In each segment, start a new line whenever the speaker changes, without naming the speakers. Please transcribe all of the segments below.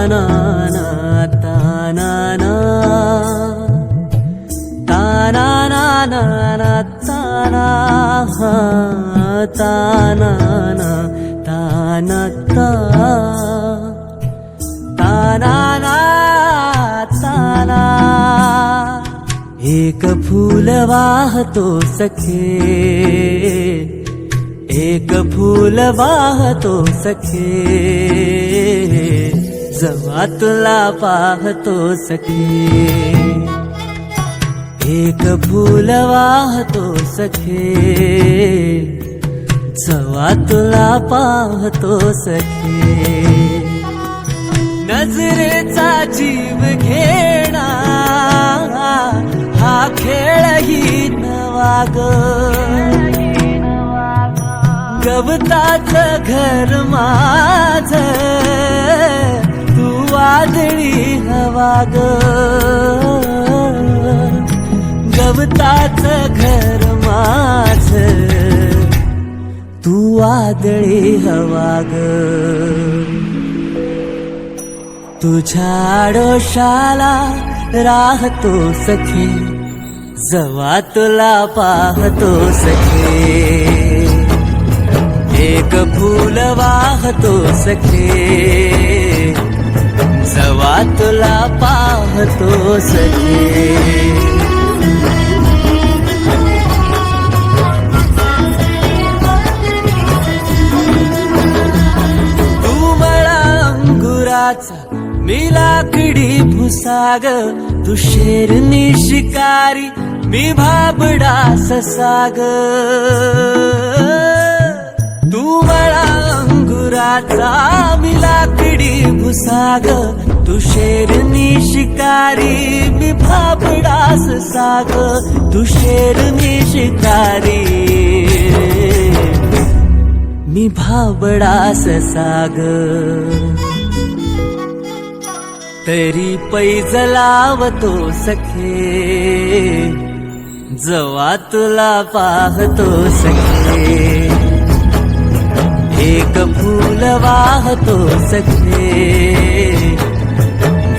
ना ना ताना ना ताना ना ना ना ताना हा ताना ना ताना ताना ना ताना एक फूल वाहतो सखे एक फूल वाहतो सखे जेव्हा तुला पाहतो सखे एक फूल वाहतो सखे जेव्हा तुला पाहतो सखे नजरेचा जीव घेणा हा खेळही नवा ग गवताचं घर माझं तू वादळी हवा ग गवताचं घर माझं तू वादळी हवा ग तुझ्या आडोशाला राहतो सखे जेव्हा तुला पाहतो सखे एक फूल वाहतो सखे जेव्हा तुला पाहतो सखे तू मला अंगुराचा मी लाकडी भुसाग तू शेरनी शिकारी मी भाबडा ससाग तू मला अंगुराचा मी लाकडी भुसाग तू शेरनी शिकारी मी भाबडा ससाग तू शेरनी शिकारी मी भाबडा ससाग तरी पैज लावतो सखे जेव्हा तुला पाहतो सखे एक फूल वाहतो सखे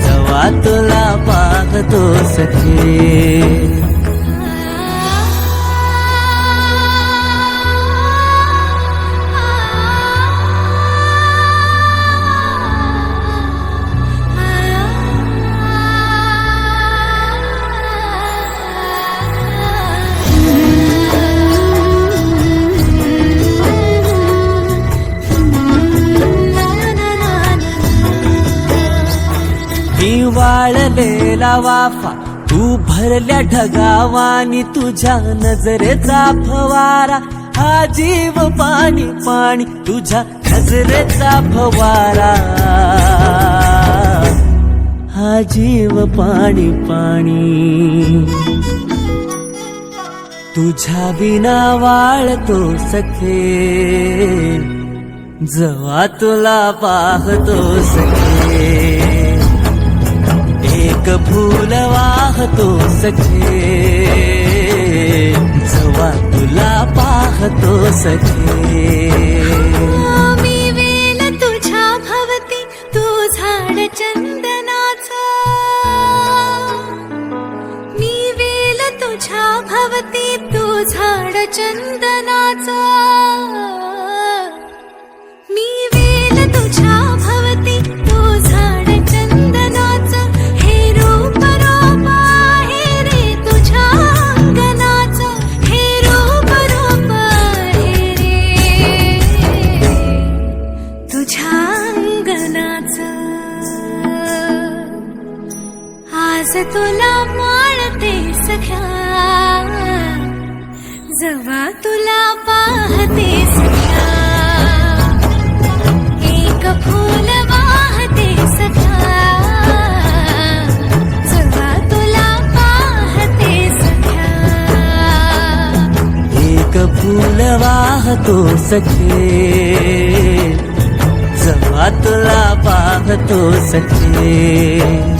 जेव्हा तुला पाहतो सखे मी वाळलेला वाफा तू भरल्या ढगावानी तुझ्या नजरेचा फवारा हा जीव पाणी पाणी तुझ्या नजरेचा फवारा हा जीव पाणी पाणी तुझ्या बिना वाळतो सखे जेव्हा तुला पाहतो सखे एक फूल वाहतो सखे जेव्हा तुला पाहतो सखे
मी वेल तुझ्या भवती तू झाड चंदनाचा मी वेल तुझ्या भवती तू झाड चंदनाचा मी वेल तुझ्या भवती तू झाड चंदनाचा हे रूप रूप आहे रे तुझ्या अंगणाचं हे रूप रूप आहे रे तुझ्या अंगणाचं आज तुला माळते सख्या जेव्हा तुला पाहते सख्या एक फूल वाहते सख्या जेव्हा तुला पाहते सख्या
एक फूल वाहतो सखे जेव्हा तुला पाहतो सखे